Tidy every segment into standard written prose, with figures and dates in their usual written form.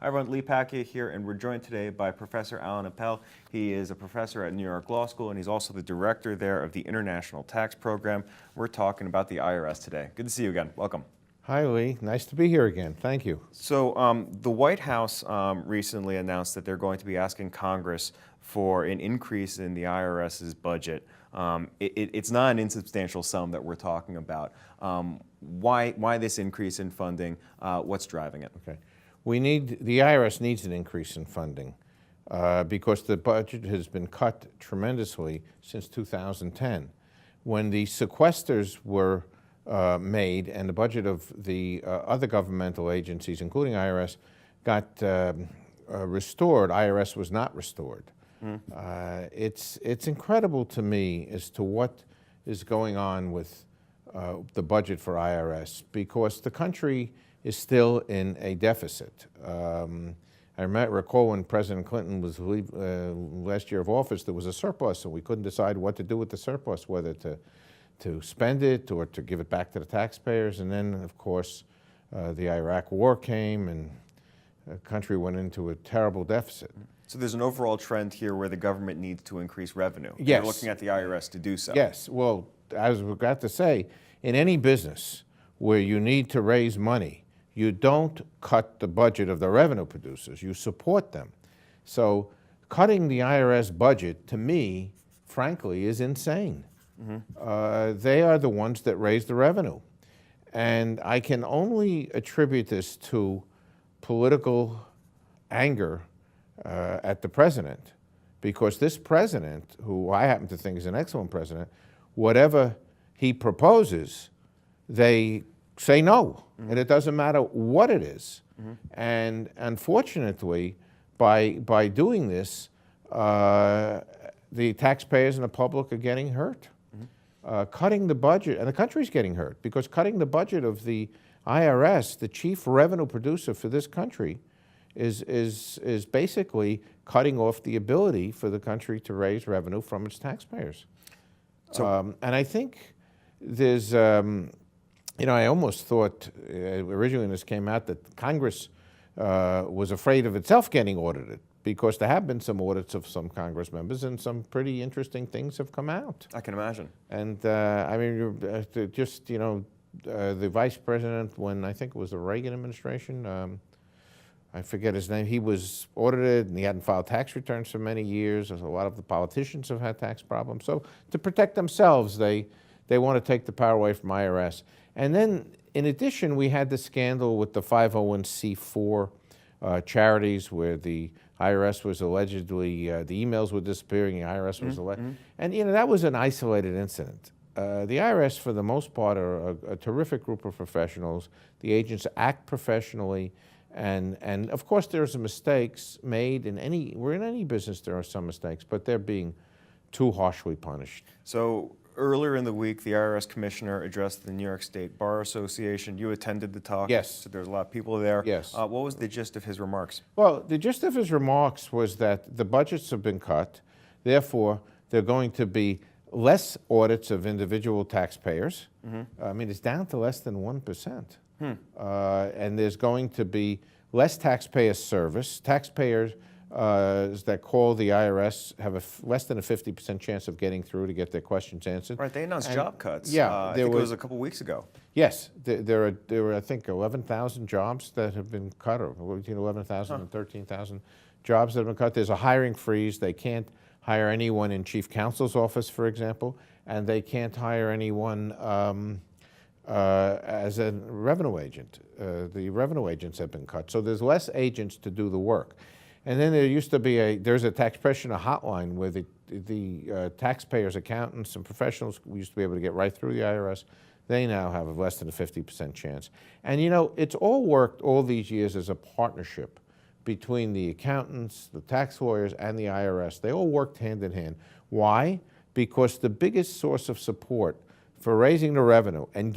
Hi everyone, Lee Pacchia here, and we're joined today by Professor Appel. He is a professor at New York Law School, and he's also the director there of the International Tax Program. We're talking about the IRS today. Good to see you again. Welcome. Hi, Lee. Nice to be here again. Thank you. So the White House recently announced that they're going to be asking Congress for an increase in the IRS's budget. It's not an insubstantial sum that we're talking about. Why this increase in funding? What's driving it? Okay. The IRS needs an increase in funding because the budget has been cut tremendously since 2010. When the sequesters were made and the budget of the other governmental agencies, including IRS, got restored, IRS was not restored. It's incredible to me as to what is going on with the budget for IRS, because the country is still in a deficit. I recall when President Clinton was last year of office, there was a surplus, and we couldn't decide what to do with the surplus, whether to spend it or to give it back to the taxpayers. And then, of course, the Iraq War came, and the country went into a terrible deficit. So there's an overall trend here where the government needs to increase revenue. Yes. You're looking at the IRS to do so. Yes. Well, as we've got to say, in any business where you need to raise money, you don't cut the budget of the revenue producers. You support them. So cutting the IRS budget, to me, frankly, is insane. They are the ones that raise the revenue. And I can only attribute this to political anger at the president, because this president, who I happen to think is an excellent president, whatever he proposes, they say no, and it doesn't matter what it is. And unfortunately, by doing this, the taxpayers and the public are getting hurt. Cutting the budget, and the country's getting hurt, because cutting the budget of the IRS, the chief revenue producer for this country, is basically cutting off the ability for the country to raise revenue from its taxpayers. So, and I think there's, I almost thought originally when this came out that Congress was afraid of itself getting audited, because there have been some audits of some Congress members, and some pretty interesting things have come out. I can imagine. And I mean, the vice president, when I think it was the Reagan administration, I forget his name, he was audited and he hadn't filed tax returns for many years. A lot of the politicians have had tax problems. So to protect themselves, they want to take the power away from IRS. And then, in addition, we had the scandal with the 501c4 charities, where the IRS was allegedly, the emails were disappearing, the IRS was and that was an isolated incident. The IRS, for the most part, are a terrific group of professionals. The agents act professionally, and of course there's mistakes made in any business. There are some mistakes, but they're being too harshly punished. So earlier in the week, the IRS commissioner addressed the New York State Bar Association. You attended the talk. Yes. So there's a lot of people there. Yes. What was the gist of his remarks? Well, the gist of his remarks was that the budgets have been cut. Therefore, there are going to be less audits of individual taxpayers. I mean, it's down to less than 1%. And there's going to be less taxpayer service. Taxpayers that call the IRS have less than a 50% chance of getting through to get their questions answered. Right, they announced job cuts. Yeah, I think it was a couple weeks ago. Yes, there were I think 11,000 jobs that have been cut, or between 11,000 and 13,000 jobs that have been cut. There's a hiring freeze. They can't hire anyone in chief counsel's office, for example, and they can't hire anyone as a revenue agent. The revenue agents have been cut, so there's less agents to do the work. And then there used to be there's a tax practitioner hotline where the taxpayers, accountants, and professionals used to be able to get right through the IRS. They now have less than a 50% chance. And it's all worked all these years as a partnership between the accountants, the tax lawyers, and the IRS. They all worked hand in hand. Why? Because the biggest source of support for raising the revenue and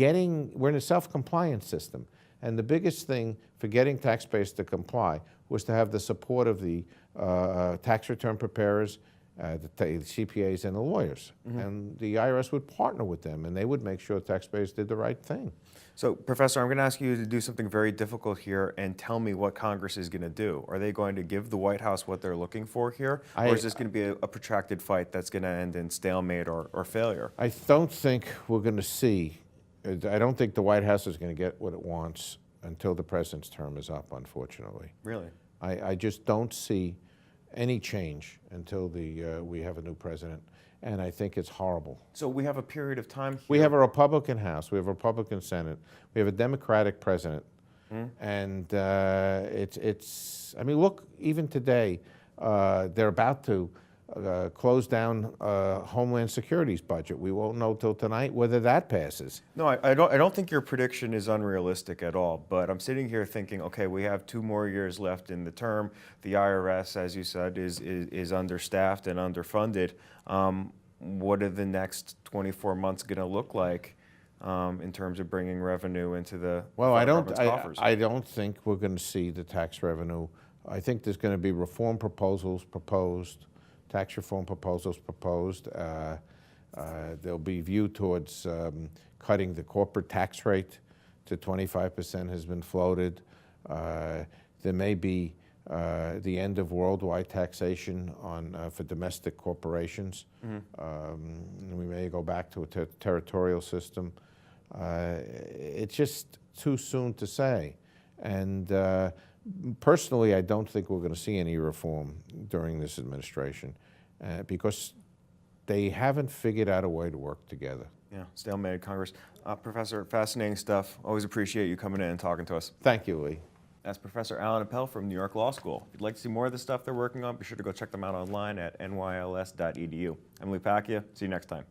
we're in a self-compliance system, and the biggest thing for getting taxpayers to comply was to have the support of the tax return preparers, the CPAs, and the lawyers. And the IRS would partner with them, and they would make sure taxpayers did the right thing. So, Professor, I'm going to ask you to do something very difficult here and tell me what Congress is going to do. Are they going to give the White House what they're looking for here, or is this going to be a protracted fight that's going to end in stalemate or failure? I don't think we're going to see, I don't think the White House is going to get what it wants until the president's term is up, unfortunately. Really? I just don't see any change until we have a new president, and I think it's horrible. So we have a period of time here. We have a Republican House, we have a Republican Senate, we have a Democratic president, and I mean, look, even today, they're about to close down Homeland Security's budget. We won't know till tonight whether that passes. No, I don't think your prediction is unrealistic at all, but I'm sitting here thinking, okay, we have 2 more years left in the term. The IRS, as you said, is understaffed and underfunded. What are the next 24 months going to look like in terms of bringing revenue into the government's coffers? I don't think we're going to see the tax revenue. I think there's going to be reform proposals proposed, tax reform proposals proposed. There'll be view towards cutting the corporate tax rate to 25% has been floated. There may be the end of worldwide taxation for domestic corporations. We may go back to a territorial system. It's just too soon to say. And personally, I don't think we're going to see any reform during this administration because they haven't figured out a way to work together. Yeah, stalemated Congress. Professor, fascinating stuff. Always appreciate you coming in and talking to us. Thank you, Lee. That's Professor Alan Appel from New York Law School. If you'd like to see more of the stuff they're working on, be sure to go check them out online at nyls.edu. I'm Lee Pacchia. See you next time.